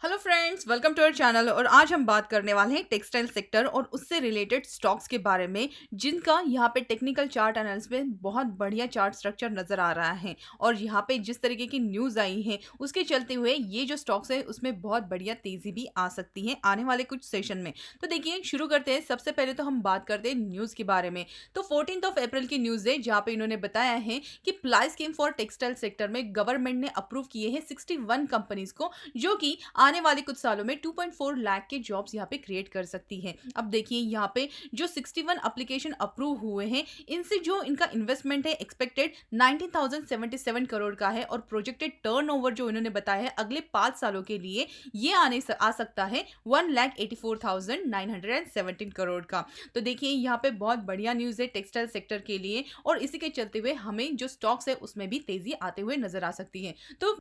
Hello friends, welcome to our channel. और आज हम बात करने वाले हैं टेक्सटाइल सेक्टर और उससे रिलेटेड स्टॉक्स के बारे में, जिनका यहाँ पे टेक्निकल चार्ट एनालिसिस में बहुत बढ़िया चार्ट स्ट्रक्चर नजर आ रहा है। और यहाँ पे जिस तरीके की न्यूज़ आई है उसके चलते हुए ये जो स्टॉक्स है उसमें बहुत बढ़िया तेजी भी आ सकती है आने वाले कुछ सेशन में। तो देखिए, शुरू करते हैं। सबसे पहले तो हम बात करते हैं न्यूज़ के बारे में। तो 14 अप्रैल की न्यूज़ है जहाँ पे इन्होंने बताया है कि ply scheme for textile sector में गवर्नमेंट ने अप्रूव किए हैं 61 कंपनीज को, जो कि आने वाले कुछ सालों में 2.4 लाख के जॉब्स यहाँ पे क्रिएट कर सकती है। अब देखिए, यहाँ पे जो 61 एप्लीकेशन अप्रूव हुए हैं, इनसे जो इनका इन्वेस्टमेंट है एक्सपेक्टेड 19,077 करोड़ का है। और प्रोजेक्टेड टर्नओवर जो इन्होंने बताया है अगले 5 सालों के लिए ये आ सकता है 1,84,917 करोड़ का। तो देखिए, यहाँ पे बहुत बढ़िया न्यूज है टेक्सटाइल सेक्टर के लिए, और इसी के चलते हुए हमें जो स्टॉक्स है उसमें भी तेजी आते हुए नजर आ सकती है। तो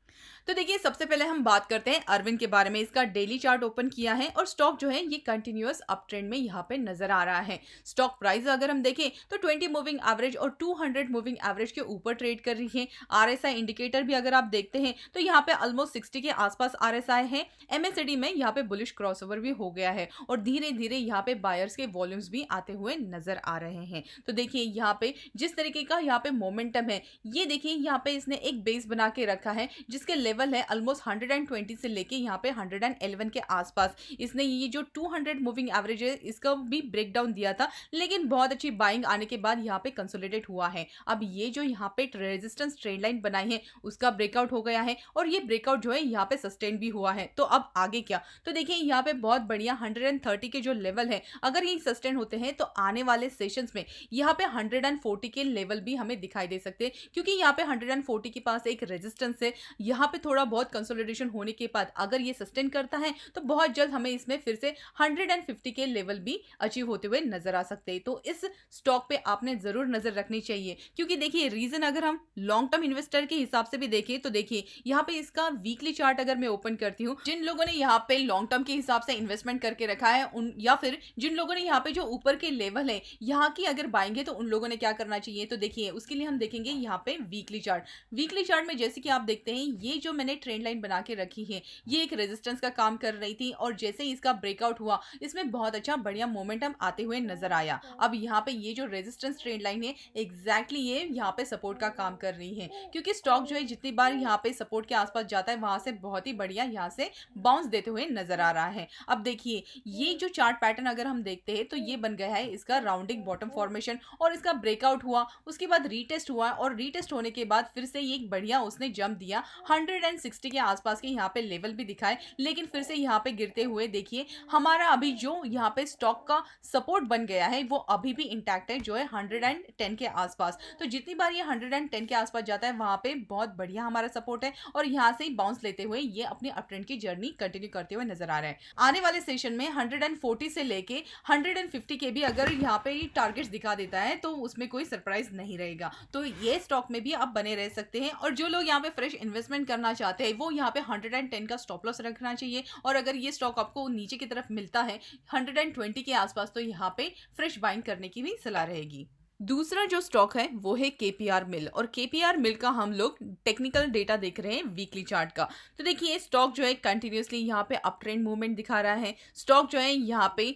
देखिए, सबसे पहले हम बात करते हैं अरविंद के बारे में। इसका डेली चार्ट ओपन किया है और स्टॉक जो है ये कंटिन्यूअस अप ट्रेंड में यहाँ पे नजर आ रहा है। स्टॉक प्राइस अगर हम देखें तो 20 मूविंग एवरेज और 200 मूविंग एवरेज के ऊपर ट्रेड कर रही है। आरएसआई इंडिकेटर भी अगर आप देखते हैं तो यहाँ पे ऑलमोस्ट 60 के आसपास आरएसआई है। एमएससीडी में यहाँ पे बुलिश क्रॉसओवर भी हो गया है और धीरे धीरे यहाँ पे बायर्स के वॉल्यूम्स भी आते हुए नजर आ रहे हैं। तो देखिए, यहाँ पे जिस तरीके का यहाँ पे मोमेंटम है, ये देखिए यहाँ पे इसने एक बेस बना के रखा है जिसके लेवल है ऑलमोस्ट 120 से लेके यहाँ पे 111 के आसपास। इसने ये जो 200 मूविंग एवरेज है इसका भी ब्रेक डाउन दिया था, लेकिन बहुत अच्छी बाइंग आने के बाद यहाँ पे कंसोलिडेट हुआ है। अब ये जो यहाँ पे रेजिस्टेंस ट्रेंड लाइन बनाई है उसका ब्रेकआउट हो गया है और ये ब्रेकआउट जो है यहाँ पे सस्टेन भी हुआ है। तो अब आगे क्या? तो देखिए, यहाँ पे बहुत बढ़िया 130 के जो लेवल है, अगर ये सस्टेन होते हैं तो आने वाले सेशंस में यहाँ पे 140 के लेवल भी हमें दिखाई दे सकते हैं, क्योंकि यहाँ पे 140 के पास एक रेजिस्टेंस है। यहाँ पे थोड़ा बहुत कंसोलिडेशन होने के बाद अगर ये सस्टेन करता है तो बहुत जल्द हमें इसमें फिर से 150 के लेवल भी अचीव होते हुए नजर आ सकते हैं। तो इस स्टॉक पे आपने जरूर नजर रखनी चाहिए, क्योंकि देखिए रीजन अगर हम लॉन्ग टर्म इन्वेस्टर के हिसाब से भी देखें तो देखिए यहाँ पे इसका वीकली चार्ट अगर मैं ओपन करती हूँ, जिन लोगों ने यहाँ पे लॉन्ग टर्म के हिसाब से इन्वेस्टमेंट करके रखा है उन, या फिर जिन लोगों ने यहाँ पे जो ऊपर के लेवल है यहाँ की अगर बाइंग है, तो उन लोगों ने क्या करना चाहिए? तो देखिए, उसके लिए हम देखेंगे यहाँ पे वीकली चार्ट। वीकली चार्ट में जैसे कि आप देखते हैं, ये जो मैंने ट्रेंड लाइन बना के रखी है ये एक रेजिस्टेंस का काम कर रही थी, और जैसे ही इसका ब्रेकआउट हुआ इसमें बहुत अच्छा बढ़िया मोमेंटम आते हुए नजर आया। अब यहाँ पे ये जो रेजिस्टेंस ट्रेंड लाइन है एग्जैक्टली ये यहाँ पे सपोर्ट का काम कर रही है, क्योंकि स्टॉक जो है जितनी बार यहाँ पे सपोर्ट के आसपास जाता है वहां से बहुत ही बढ़िया यहाँ से बाउंस देते हुए नजर आ रहा है। अब देखिए, ये जो चार्ट पैटर्न अगर हम देखते हैं तो ये बन गया है इसका राउंडिंग बॉटम फॉर्मेशन, और इसका ब्रेकआउट हुआ, उसके बाद रीटेस्ट हुआ, और रीटेस्ट होने के बाद फिर से ये एक बढ़िया उसने जंप दिया 160 के आसपास के यहाँ पे लेवल भी दिखाए, लेकिन फिर से यहाँ पे गिरते हुए देखिए हमारा अभी जो यहाँ पे स्टॉक का सपोर्ट बन गया है वो अभी भी इंटैक्ट है, जो है 110 के आसपास। तो जितनी बार ये 110 के आसपास जाता है वहां पे बहुत बढ़िया हमारा सपोर्ट है, और यहाँ से ही बाउंस लेते हुए ये अपनी अपट्रेंड की जर्नी कंटिन्यू करते हुए नजर आ रहा है। आने वाले सेशन में 140 से लेके 150 के भी अगर यहाँ पे टारगेट्स दिखा देता है तो उसमें कोई सरप्राइज नहीं रहेगा। तो ये स्टॉक में भी आप बने रह सकते हैं, और जो लोग यहाँ पे फ्रेश इन्वेस्टमेंट करना चाहते हैं वो यहाँ पे 110 का स्टॉप लॉस रखना चाहिए। और अगर ये स्टॉक आपको नीचे की तरफ मिलता है 120 के आसपास, तो यहाँ पे फ्रेश बाइंग करने की भी सलाह रहेगी। दूसरा जो स्टॉक है वो है केपीआर मिल, और केपीआर मिल का हम लोग टेक्निकल डेटा देख रहे हैं वीकली चार्ट का। तो देखिए, स्टॉक जो है कंटिन्यूअसली यहाँ पे अप ट्रेंड मूवमेंट दिखा रहा है। स्टॉक जो है यहाँ पे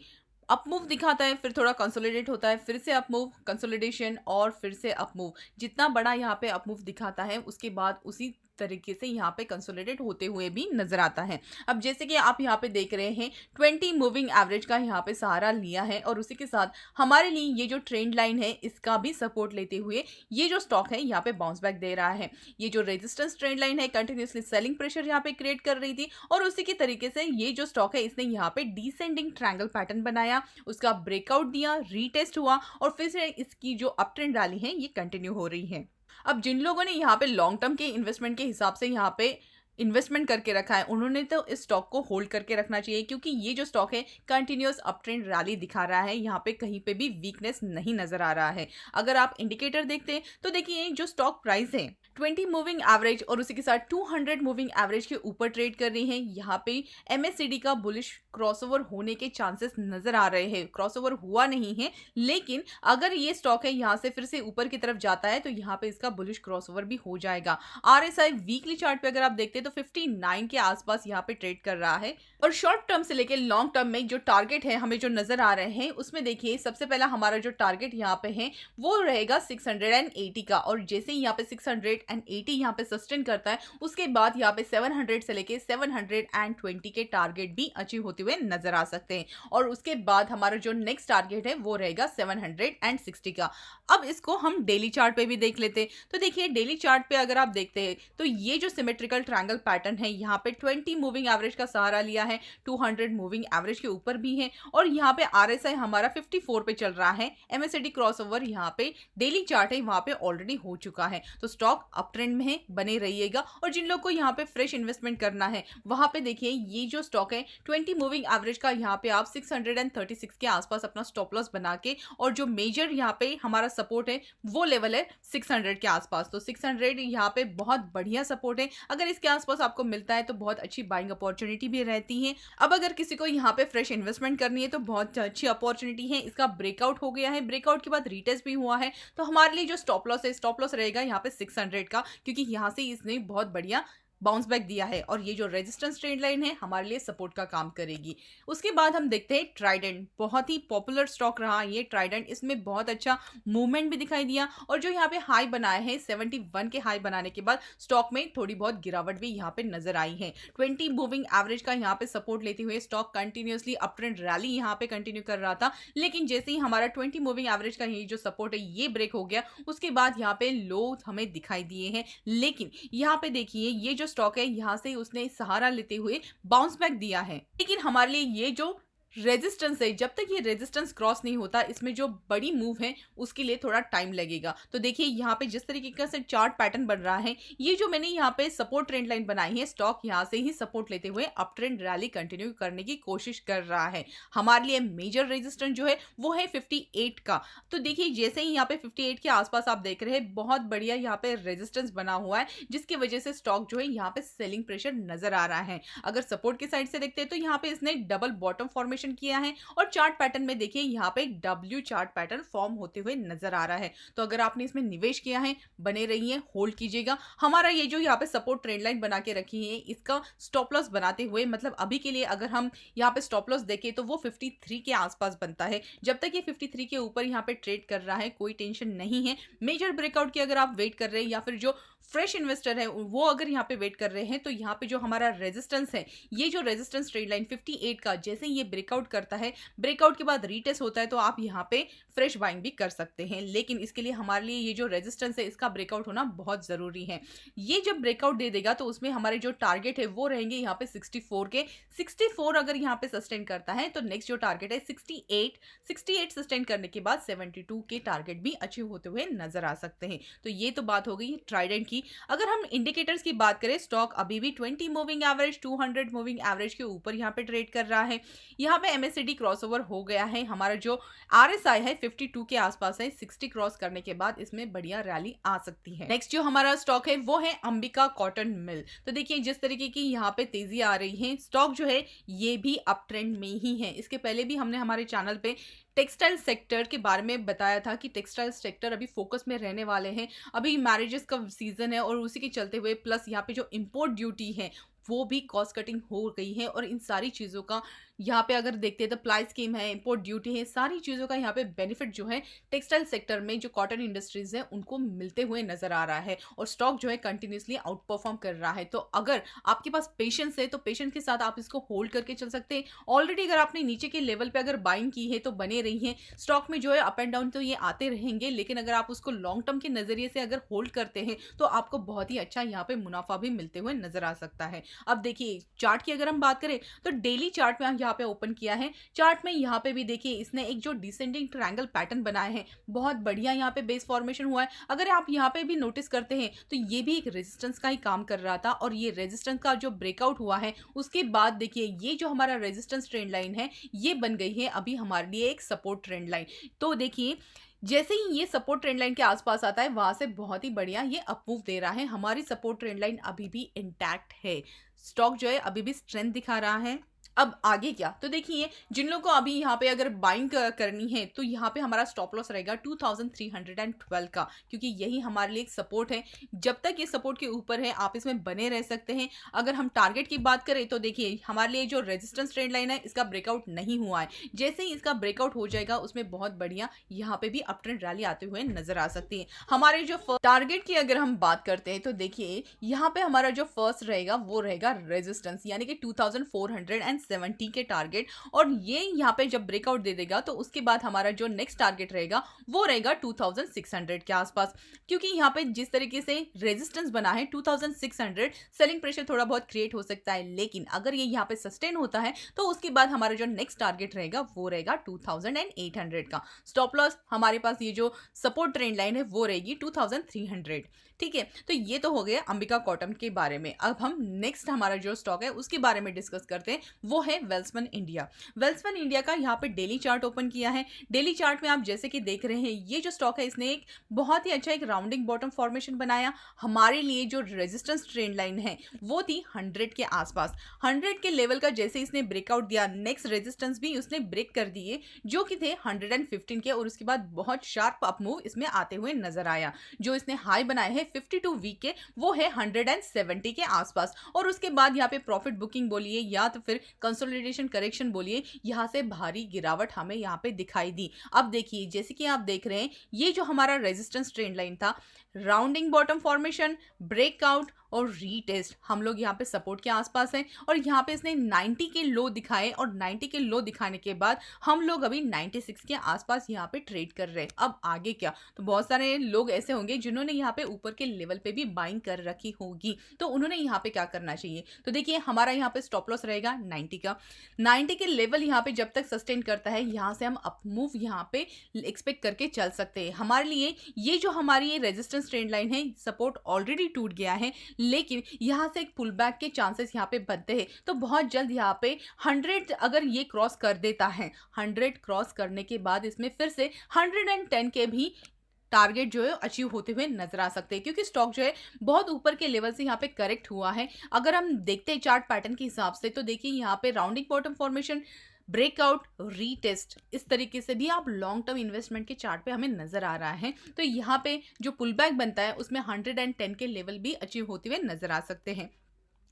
अप मूव दिखाता है, फिर थोड़ा कंसोलिडेट होता है, फिर से अप मूव, कंसोलिडेशन, और फिर से अप मूव। जितना बड़ा यहाँ पे अप मूव दिखाता है उसके बाद उसी तरीके से यहाँ पे कंसोलिडेट होते हुए भी नजर आता है। अब जैसे कि आप यहाँ पे देख रहे हैं 20 मूविंग एवरेज का यहाँ पे सहारा लिया है, और उसी के साथ हमारे लिए ये जो ट्रेंड लाइन है इसका भी सपोर्ट लेते हुए ये जो स्टॉक है यहाँ पे बाउंस बैक दे रहा है। ये जो रेजिस्टेंस ट्रेंड लाइन है कंटिन्यूसली सेलिंग प्रेशर यहाँ पे क्रिएट कर रही थी, और उसी के तरीके से ये जो स्टॉक है इसने यहाँ पे डिसेंडिंग ट्रायंगल पैटर्न बनाया, उसका ब्रेकआउट दिया, रीटेस्ट हुआ, और फिर से इसकी जो अप ट्रेंड रैली है ये कंटिन्यू हो रही है। अब जिन लोगों ने यहाँ पे लॉन्ग टर्म के इन्वेस्टमेंट के हिसाब से यहाँ पे इन्वेस्टमेंट करके रखा है उन्होंने तो इस स्टॉक को होल्ड करके रखना चाहिए, क्योंकि ये जो स्टॉक है कंटिन्यूअस अप ट्रेंड रैली दिखा रहा है। यहाँ पे कहीं पे भी वीकनेस नहीं नजर आ रहा है। अगर आप इंडिकेटर देखते हैं तो देखिए, जो स्टॉक प्राइस है 20 मूविंग एवरेज और उसी के साथ 200 मूविंग एवरेज के ऊपर ट्रेड कर रही हैं। यहाँ पे एमएससीडी का बुलिश क्रॉसओवर होने के चांसेस नजर आ रहे हैं। क्रॉसओवर हुआ नहीं है, लेकिन अगर ये स्टॉक है यहाँ से फिर से ऊपर की तरफ जाता है तो यहाँ पे इसका बुलिश क्रॉसओवर भी हो जाएगा। आरएसआई वीकली चार्ट पे अगर आप देखते हैं तो 59 के आसपास यहाँ पे ट्रेड कर रहा है। और शॉर्ट टर्म से लेकर लॉन्ग टर्म में जो टारगेट है हमें जो नजर आ रहे हैं उसमें देखिए सबसे पहला हमारा जो टारगेट यहाँ पे है वो रहेगा 680 का, और जैसे ही यहाँ पे 680 यहाँ पे सस्टेन करता है उसके बाद यहाँ पे 700 से लेके 720 के टारगेट भी अचीव होते हुए नजर आ सकते हैं। और उसके बाद हमारा जो नेक्स्ट टारगेट है वो रहेगा 760 का। अब इसको हम डेली चार्ट पे भी देख लेते हैं। तो देखिए डेली चार्ट पे अगर आप देखते हैं तो ये जो सिमेट्रिकल ट्रायंगल पैटर्न है यहाँ पे 20 मूविंग एवरेज का सहारा लिया है, 200 मूविंग एवरेज के ऊपर भी है, और यहाँ पे आरएसआई हमारा 54 पे चल रहा है। एमएससीडी क्रॉसओवर यहाँ पे डेली चार्ट है वहां पे ऑलरेडी हो चुका है। तो स्टॉक अप ट्रेंड में है, बने रहिएगा। और जिन लोग को यहाँ पे फ्रेश इन्वेस्टमेंट करना है वहां पे देखिए ये जो स्टॉक है 20 मूविंग एवरेज का यहाँ पे आप 636 के आसपास अपना स्टॉप लॉस बना के, और जो मेजर यहाँ पे हमारा सपोर्ट है वो लेवल है 600 के आसपास। तो 600 यहाँ पे बहुत बढ़िया सपोर्ट है। अगर इसके आसपास आपको मिलता है तो बहुत अच्छी बाइंग अपॉर्चुनिटी भी रहती है। अब अगर किसी को यहाँ पे फ्रेश इन्वेस्टमेंट करनी है तो बहुत अच्छी अपॉर्चुनिटी है। इसका ब्रेकआउट हो गया है, ब्रेकआउट के बाद रीटेस्ट भी हुआ है। तो हमारे लिए जो स्टॉप लॉस है, स्टॉप लॉस रहेगा यहाँ पे 600 का, क्योंकि यहाँ से इसने बहुत बढ़िया बाउंस बैक दिया है, और ये जो रेजिस्टेंस ट्रेंड लाइन है हमारे लिए सपोर्ट का काम करेगी। उसके बाद हम देखते हैं ट्राइडेंट, बहुत ही पॉपुलर स्टॉक रहा ये ट्राइडेंट। इसमें बहुत अच्छा मूवमेंट भी दिखाई दिया, और जो यहाँ पे हाई बनाए हैं 71 के हाई बनाने के बाद स्टॉक में थोड़ी बहुत गिरावट भी यहाँ पे नजर आई है। 20 मूविंग एवरेज का यहाँ पे सपोर्ट लेते हुए stock continuously up trend rally यहाँ पे कंटिन्यू कर रहा था, लेकिन जैसे ही हमारा 20 मूविंग एवरेज का ये जो सपोर्ट है ये ब्रेक हो गया, उसके बाद यहाँ पे लो हमें दिखाई दिए हैं। लेकिन यहाँ पे देखिए ये जो स्टॉक है यहां से उसने सहारा लेते हुए बाउंस बैक दिया है, लेकिन हमारे लिए ये जो रेजिस्टेंस है, जब तक ये रेजिस्टेंस क्रॉस नहीं होता इसमें जो बड़ी मूव है उसके लिए थोड़ा टाइम लगेगा। तो देखिए यहाँ पे जिस तरीके का से चार्ट पैटर्न बन रहा है, ये जो मैंने यहाँ पे सपोर्ट ट्रेंड लाइन बनाई है, स्टॉक यहाँ से ही सपोर्ट लेते हुए अप ट्रेंड रैली कंटिन्यू करने की कोशिश कर रहा है। हमारे लिए मेजर रेजिस्टेंस जो है वो है 58 का। तो देखिए जैसे ही यहाँ पे 58 के आसपास आप देख रहे हैं बहुत बढ़िया यहाँ पे रेजिस्टेंस बना हुआ है, जिसकी वजह से स्टॉक जो है यहाँ पे सेलिंग प्रेशर नजर आ रहा है। अगर सपोर्ट की साइड से देखते हैं तो यहाँ पे इसने डबल बॉटम फॉर्मेशन किया है, और चार्ट पैटर्न में देखिए यहाँ पे डब्ल्यू चार्ट पैटर्न फॉर्म होते हुए नजर आ रहा है। तो अगर आपने इसमें निवेश किया है बने रहिए, होल्ड कीजिएगा। हमारा ये जो यहाँ पे सपोर्ट ट्रेंड लाइन बना के रखी है इसका स्टॉप लॉस बनाते हुए, मतलब अभी के लिए अगर हम यहाँ पे स्टॉप लॉस देखें तो वो 53 के आसपास बनता है। जब तक ये 53 के ऊपर यहाँ पे ट्रेड कर रहा है कोई टेंशन नहीं है। मेजर ब्रेकआउट की अगर आप वेट कर रहे हैं या फिर जो फ्रेश इन्वेस्टर है वो अगर यहाँ पे वेट कर रहे हैं, तो यहाँ पे जो हमारा रेजिस्टेंस है, ये जो रेजिस्टेंस ट्रेड लाइन 58 का, जैसे ये ब्रेकआउट करता है, ब्रेकआउट के बाद रीटेस्ट होता है तो आप यहाँ पे फ्रेश बाइंग भी कर सकते हैं। लेकिन इसके लिए हमारे लिए ये जो रेजिस्टेंस है इसका ब्रेकआउट होना बहुत जरूरी है। ये जब ब्रेकआउट दे देगा तो उसमें हमारे जो टारगेट है वो रहेंगे यहाँ पे 64 के। 64 अगर यहाँ पे सस्टेन करता है तो नेक्स्ट जो टारगेट है 68 सस्टेन करने के बाद 72 के टारगेट भी अचीव होते हुए नजर आ सकते हैं। तो ये तो बात हो गई ट्राइडेंट की। अगर हम इंडिकेटर्स की बात करें, स्टॉक अभी भी 20 मूविंग एवरेज 200 मूविंग एवरेज के ऊपर यहाँ पे ट्रेड कर रहा है। यहाँ पे एमएससीडी क्रॉसओवर हो गया है। हमारा जो आरएसआई है 52 के आसपास है। 60 क्रॉस करने के बाद इसमें बढ़िया रैली आ सकती है। नेक्स्ट जो हमारा स्टॉक है वो है अंबिका कॉटन मिल। तो देखिए जिस तरीके की यहाँ पे तेजी आ रही है, स्टॉक जो है ये भी अप ट्रेंड में ही है। इसके पहले भी हमने हमारे चैनल पे टेक्सटाइल सेक्टर के बारे में बताया था कि टेक्सटाइल सेक्टर अभी फोकस में रहने वाले हैं। अभी मैरिजेस का सीजन है और उसी के चलते हुए प्लस यहाँ पे जो इंपोर्ट ड्यूटी है वो भी कॉस्ट कटिंग हो गई है, और इन सारी चीज़ों का यहाँ पे अगर देखते हैं तो अप्लाई स्कीम है, इंपोर्ट ड्यूटी है, सारी चीज़ों का यहाँ पे बेनिफिट जो है टेक्सटाइल सेक्टर में जो कॉटन इंडस्ट्रीज है उनको मिलते हुए नजर आ रहा है, और स्टॉक जो है कंटिन्यूसली आउट परफॉर्म कर रहा है। तो अगर आपके पास पेशेंस है तो पेशेंस के साथ आप इसको होल्ड करके चल सकते हैं। ऑलरेडी अगर आपने नीचे के लेवल पे अगर बाइंग की है तो बने रही है। स्टॉक में जो है अप एंड डाउन तो ये आते रहेंगे, लेकिन अगर आप उसको लॉन्ग टर्म के नजरिए से अगर होल्ड करते हैं तो आपको बहुत ही अच्छा यहाँ पे मुनाफा भी मिलते हुए नजर आ सकता है। अब देखिए चार्ट की अगर हम बात करें तो डेली चार्ट में यहाँ पे ओपन किया है। चार्ट में यहाँ पे भी देखिए इसने एक जो डिसेंडिंग ट्रायंगल पैटर्न बनाया है, बहुत बढ़िया यहाँ पे बेस फॉर्मेशन हुआ है। अगर आप यहाँ पे भी नोटिस करते हैं तो ये भी एक रेजिस्टेंस का ही काम कर रहा था, और ये रेजिस्टेंस का जो ब्रेकआउट हुआ है उसके बाद देखिए ये जो हमारा रेजिस्टेंस ट्रेंड लाइन है ये बन गई है अभी हमारे लिए एक सपोर्ट ट्रेंड लाइन। तो देखिए जैसे ही ये सपोर्ट ट्रेंड लाइन के आसपास आता है, वहां से बहुत ही बढ़िया ये अपमूव दे रहा है। हमारी सपोर्ट ट्रेंड लाइन अभी भी इंटैक्ट है। स्टॉक जो है अभी भी स्ट्रेंथ दिखा रहा है। अब आगे क्या, तो देखिए जिन लोगों को अभी यहाँ पे अगर बाइंग करनी है, तो यहाँ पे हमारा स्टॉप लॉस रहेगा 2312 का, क्योंकि यही हमारे लिए एक सपोर्ट है। जब तक ये सपोर्ट के ऊपर है, आप इसमें बने रह सकते हैं। अगर हम टारगेट की बात करें, तो देखिए हमारे लिए जो रेजिस्टेंस ट्रेंड लाइन है, इसका ब्रेकआउट नहीं हुआ है। जैसे ही इसका ब्रेकआउट हो जाएगा, उसमें बहुत बढ़िया यहाँ पे भी अप ट्रेंड रैली आते हुए नजर आ सकती है। हमारे जो टारगेट की अगर हम बात करते हैं, तो देखिए यहाँ पे हमारा जो फर्स्ट रहेगा वो रहेगा रेजिस्टेंस, यानी कि 2470 के टारगेट। और ये यहाँ पे जब ब्रेकआउट दे देगा, तो उसके बाद हमारा जो नेक्स्ट टारगेट रहेगा वो रहेगा 2600 के आसपास। क्योंकि यहाँ पे जिस तरीके से रेजिस्टेंस बना है 2600, सेलिंग प्रेशर थोड़ा बहुत क्रिएट हो सकता है, लेकिन अगर ये यहाँ पे सस्टेन होता है, तो उसके बाद हमारा जो नेक्स्ट टारगेट रहेगा वो रहेगा 2800 का। स्टॉप लॉस हमारे पास ये जो सपोर्ट ट्रेंड लाइन है वो रहेगी 2300। ठीक है, तो ये तो हो गया अंबिका कॉटन के बारे में। अब हम नेक्स्ट हमारा जो स्टॉक है उसके बारे में डिस्कस करते हैं, वो है वेल्सपन इंडिया। वेल्सपन इंडिया का यहाँ पे डेली चार्ट ओपन किया है। डेली चार्ट में आप जैसे कि देख रहे हैं, ये जो स्टॉक है इसने एक बहुत ही अच्छा एक राउंडिंग बॉटम फॉर्मेशन बनाया। हमारे लिए जो रेजिस्टेंस ट्रेंड लाइन है वो थी 100 के आसपास। 100 के लेवल का जैसे इसने ब्रेकआउट दिया, नेक्स्ट रेजिस्टेंस भी उसने ब्रेक कर दिए, जो कि थे 115 के, और उसके बाद बहुत शार्प अपमूव इसमें आते हुए नजर आया। जो इसने हाई बनाए हैं 52 वीक के, वो है 170 के आसपास। और उसके बाद यहाँ पे प्रॉफिट बुकिंग बोलिए या तो फिर कंसोलिडेशन करेक्शन बोलिए, यहाँ से भारी गिरावट हमें यहाँ पे दिखाई दी। अब देखिए जैसे कि आप देख रहे हैं, ये जो हमारा रेजिस्टेंस ट्रेंड लाइन था, राउंडिंग बॉटम फॉर्मेशन, ब्रेकआउट और रीटेस्ट, हम लोग यहाँ पे सपोर्ट के आसपास हैं। और यहाँ पे इसने 90 के लो दिखाए, और 90 के लो दिखाने के बाद हम लोग अभी 96 के आसपास यहाँ पे ट्रेड कर रहे हैं। अब आगे क्या, तो बहुत सारे लोग ऐसे होंगे जिन्होंने यहाँ पे ऊपर के लेवल पे भी बाइंग कर रखी होगी, तो उन्होंने यहाँ पे क्या करना चाहिए। तो देखिए हमारा यहाँ पे स्टॉप लॉस रहेगा 90 का। 90 के लेवल यहाँ पे जब तक सस्टेन करता है, यहाँ से हम अप मूव यहाँ पे एक्सपेक्ट करके चल सकते हैं। हमारे लिए ये जो हमारी ये रेजिस्टेंस ट्रेंड लाइन है, सपोर्ट ऑलरेडी टूट गया है, लेकिन यहां से एक पुल बैक के चांसेस यहां पे बनते हैं। तो बहुत जल्द यहां पे 100 अगर ये क्रॉस कर देता है, 100 क्रॉस करने के बाद इसमें फिर से 110 के भी टारगेट जो है अचीव होते हुए नजर आ सकते हैं, क्योंकि स्टॉक जो है बहुत ऊपर के लेवल से यहाँ पे करेक्ट हुआ है। अगर हम देखते हैं चार्ट पैटर्न के हिसाब से, तो देखिए यहाँ पे rounding bottom formation, breakout, retest, इस तरीके से भी आप लॉन्ग टर्म इन्वेस्टमेंट के चार्ट पे हमें नजर आ रहा है। तो यहाँ पे जो पुल बैक बनता है उसमें 110 के लेवल भी अचीव होते हुए नजर आ सकते हैं।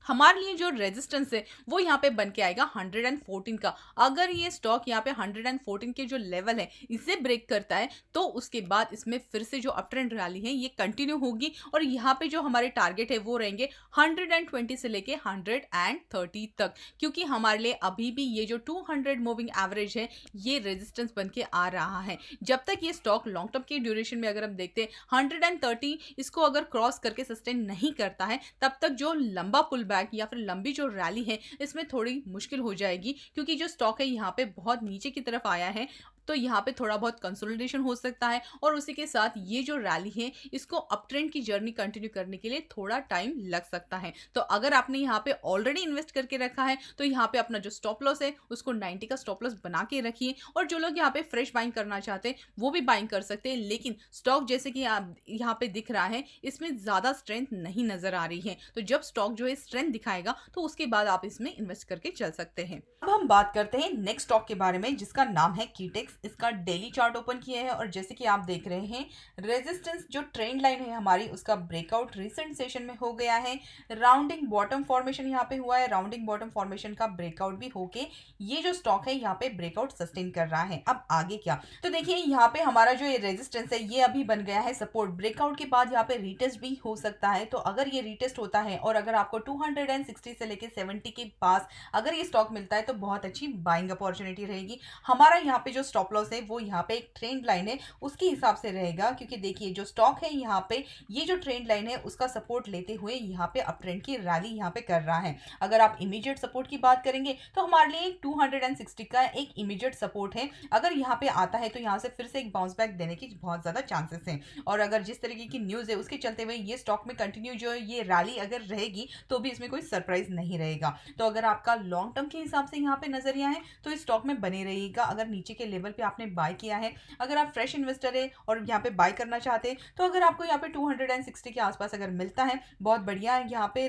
हमारे लिए जो रेजिस्टेंस है वो यहाँ पे बन के आएगा 114 का। अगर ये स्टॉक यहाँ पे 114 के जो लेवल है इसे ब्रेक करता है, तो उसके बाद इसमें फिर से जो अप ट्रेंड रैली है ये कंटिन्यू होगी। और यहाँ पे जो हमारे टारगेट है वो रहेंगे 120 से लेके 130 तक, क्योंकि हमारे लिए अभी भी ये जो 200 मूविंग एवरेज है ये रेजिस्टेंस बन के आ रहा है। जब तक ये स्टॉक लॉन्ग टर्म की ड्यूरेशन में अगर हम देखते हैं 130 इसको अगर क्रॉस करके सस्टेन नहीं करता है, तब तक जो लंबा पुल बैक या फिर लंबी जो रैली है इसमें थोड़ी मुश्किल हो जाएगी, क्योंकि जो स्टॉक है यहाँ पे बहुत नीचे की तरफ आया है। तो यहाँ पे थोड़ा बहुत कंसोलिडेशन हो सकता है, और उसी के साथ ये जो रैली है इसको अप ट्रेंड की जर्नी कंटिन्यू करने के लिए थोड़ा टाइम लग सकता है। तो अगर आपने यहाँ पे ऑलरेडी इन्वेस्ट करके रखा है, तो यहाँ पे अपना जो स्टॉप लॉस है उसको 90 का स्टॉप लॉस बना के रखिए। और जो लोग यहाँ पे फ्रेश बाइंग करना चाहते हैं वो भी बाइंग कर सकते हैं, लेकिन स्टॉक जैसे कि यहाँ पे दिख रहा है इसमें ज्यादा स्ट्रेंथ नहीं नजर आ रही है। तो जब स्टॉक जो है स्ट्रेंथ दिखाएगा, तो उसके बाद आप इसमें इन्वेस्ट करके चल सकते हैं। अब हम बात करते हैं नेक्स्ट स्टॉक के बारे में, जिसका नाम है कीटेक्स। इसका डेली चार्ट ओपन किया है, और जैसे कि आप देख रहे हैं, रेजिस्टेंस जो ट्रेंड लाइन है हमारी उसका ब्रेकआउट रिसेंट सेशन में हो गया है। राउंडिंग बॉटम फॉर्मेशन यहाँ पे हुआ है, राउंडिंग बॉटम फॉर्मेशन का ब्रेकआउट भी होके ये जो स्टॉक है यहाँ पे ब्रेकआउट सस्टेन कर रहा है। अब आगे क्या, तो देखिए यहाँ पे हमारा जो ये रेजिस्टेंस है ये अभी बन गया है सपोर्ट। ब्रेकआउट के बाद यहाँ पे रीटेस्ट भी हो सकता है। तो अगर ये रीटेस्ट होता है और अगर आपको 260 से लेके 70 के पास अगर ये स्टॉक मिलता है, तो बहुत अच्छी बाइंग अपॉर्चुनिटी रहेगी। हमारा यहाँ पे जो स्टॉप लॉस है वो यहाँ पे एक ट्रेंड लाइन है उसके हिसाब से रहेगा, क्योंकि देखिए जो स्टॉक है यहाँ पे ये जो ट्रेंड लाइन है उसका सपोर्ट लेते हुए यहाँ पे अप ट्रेंड की रैली यहाँ पे कर रहा है। अगर आप इमीडिएट सपोर्ट की बात करेंगे तो हमारे लिए 260 का एक इमीडिएट सपोर्ट है। अगर यहाँ पे आता है तो यहाँ से फिर से एक बाउंस बैक देने की बहुत ज्यादा चांसेस हैं। और अगर जिस तरीके की न्यूज है उसके चलते हुए ये स्टॉक में कंटिन्यू जो है ये रैली अगर रहेगी, तो भी इसमें कोई सरप्राइज नहीं रहेगा। तो अगर आपका लॉन्ग टर्म के हिसाब से यहाँ पे नजरिया है तो इस स्टॉक में बने रहिएगा। अगर नीचे के लेवल पे आपने बाय किया है। अगर आप फ्रेश इन्वेस्टर है और यहाँ पे बाय करना चाहते हैं, तो अगर आपको यहाँ पे 260 के आसपास अगर मिलता है, बहुत बढ़िया यहाँ पे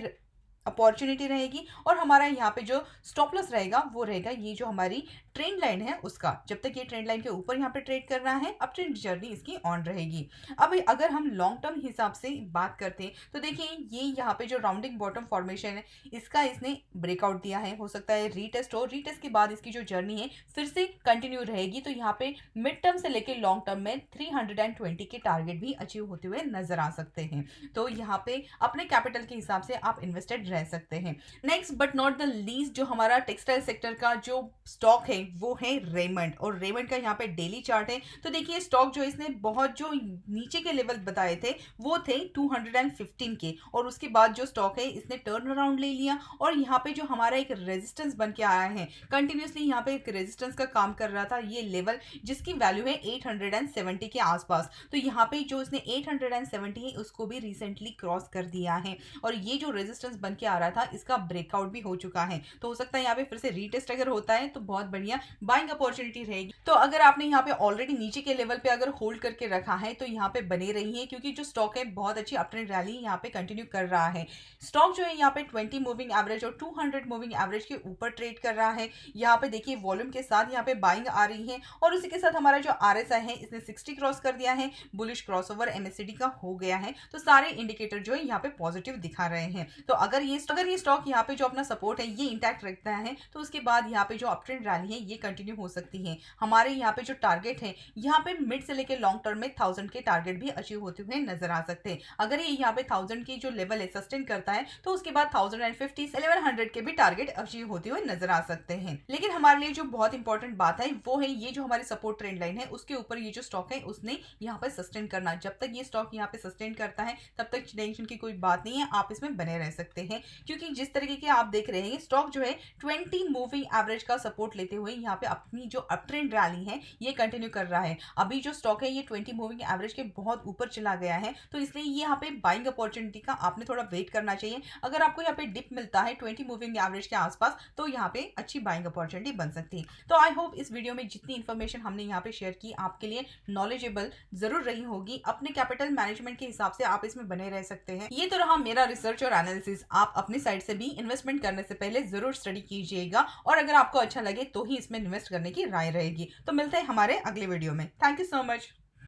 अपॉर्चुनिटी रहेगी। और हमारा यहाँ पे जो स्टॉप लॉस रहेगा वो रहेगा ये जो हमारी ट्रेंड लाइन है उसका। जब तक ये ट्रेंड लाइन के ऊपर यहाँ पे ट्रेड कर रहा है, अप ट्रेंड जर्नी इसकी ऑन रहेगी। अब अगर हम लॉन्ग टर्म हिसाब से बात करते हैं, तो देखिए ये यहाँ पे जो राउंडिंग बॉटम फॉर्मेशन है, इसका इसने ब्रेकआउट दिया है। हो सकता है रीटेस्ट हो, रीटेस्ट के बाद इसकी जो जर्नी है फिर से कंटिन्यू रहेगी। तो यहाँ पे मिड टर्म से लेकर लॉन्ग टर्म में 320 के टारगेट भी अचीव होते हुए नजर आ सकते हैं। तो यहाँ पे अपने कैपिटल के हिसाब से आप इन्वेस्टेड रह सकते हैं। Next but not the least, जो हमारा टेक्सटाइल सेक्टर का जो स्टॉक है वो है रेमंड। और रेमंड का यहाँ पे डेली चार्ट है। तो देखिए स्टॉक जो इसने बहुत जो नीचे के लेवल बताए थे वो थे 215 के, और उसके बाद जो स्टॉक है इसने टर्न अराउंड ले लिया। और यहाँ पे जो हमारा एक रेजिस्टेंस बन के आया है, कंटिन्यूसली यहाँ पे एक रेजिस्टेंस का काम कर रहा था ये लेवल, जिसकी वैल्यू है 870 के आसपास। तो यहाँ पे जो इसने 870 है उसको भी रिसेंटली क्रॉस कर दिया है, और ये जो रेजिस्टेंस बन के आ रहा था इसका ब्रेकआउट भी हो चुका है। तो हो सकता है यहाँ पे फिर से रीटेस्ट अगर होता है तो बहुत बढ़िया बाइंग अपॉर्चुनिटी रहेगी। तो अगर आपने यहाँ पे ऑलरेडी नीचे के लेवल पे अगर होल्ड करके रखा है तो यहाँ पे बने रही है, क्योंकि जो स्टॉक है बहुत अच्छी अपट्रेंड रैली यहाँ पे कंटिन्यू कर रहा है। स्टॉक जो है यहाँ पे 20 मूविंग एवरेज और 200 मूविंग एवरेज के ऊपर ट्रेड कर रहा है। यहाँ पे देखिए वॉल्यूम के साथ यहाँ पे बाइंग आ रही है, और उसी के साथ हमारा जो RSI है इसने 60 क्रॉस कर दिया है। बुलिश क्रॉसओवर MACD का हो गया है। तो सारे इंडिकेटर जो है यहाँ पे पॉजिटिव दिखा रहे हैं। तो अगर ये स्टॉक यहाँ पे जो अपना सपोर्ट है ये इंटैक्ट रखता है, तो उसके बाद यहाँ पे जो अपट्रेंड रैली है ये कंटिन्यू हो सकती है। हमारे यहाँ पे जो टारगेट है यहाँ पे मिड से लेकर लॉन्ग टर्म में 1000 के टारगेट भी अचीव होते हुए नजर आ सकते हैं। अगर ये यहाँ पे 1000 की जो लेवल है सस्टेन करता है, तो उसके बाद 1050 1100 के भी टारगेट अचीव होते हुए नजर आ सकते हैं। लेकिन हमारे लिए जो बहुत इंपॉर्टेंट बात है वो है ये जो हमारी सपोर्ट ट्रेंड लाइन है उसके ऊपर ये जो स्टॉक है उसने यहाँ पे सस्टेन करना। जब तक ये स्टॉक यहाँ पे सस्टेन करता है तब तक टेंशन की कोई बात नहीं है, आप इसमें बने रह सकते हैं। क्योंकि जिस तरीके के आप देख रहे हैं स्टॉक जो है 20 मूविंग एवरेज का सपोर्ट लेते हुए यहाँ पे अपनी जो अपट्रेंड रैली है ये कंटिन्यू कर रहा है। अभी जो स्टॉक है ये 20 मूविंग एवरेज के बहुत ऊपर चला गया है, तो इसलिए ये यहाँ पे बाइंग अपॉर्चुनिटी का आपने थोड़ा वेट करना चाहिए। अगर आपको यहाँ पे डिप मिलता है 20 मूविंग एवरेज के आसपास, तो यहाँ पे अच्छी बाइंग अपॉर्चुनिटी बन सकती है। तो आई होप इस वीडियो में जितनी इन्फॉर्मेशन हमने यहाँ पे शेयर की आपके लिए नॉलेजेबल जरूर रही होगी। अपने कैपिटल मैनेजमेंट के हिसाब से आप इसमें बने रह सकते हैं। ये तो रहा मेरा रिसर्च और एनालिसिस। आप अपनी साइड से भी इन्वेस्टमेंट करने से पहले जरूर स्टडी कीजिएगा, और अगर आपको अच्छा लगे तो ही इसमें इन्वेस्ट करने की राय रहेगी। तो मिलते हैं हमारे अगले वीडियो में। Thank you so much.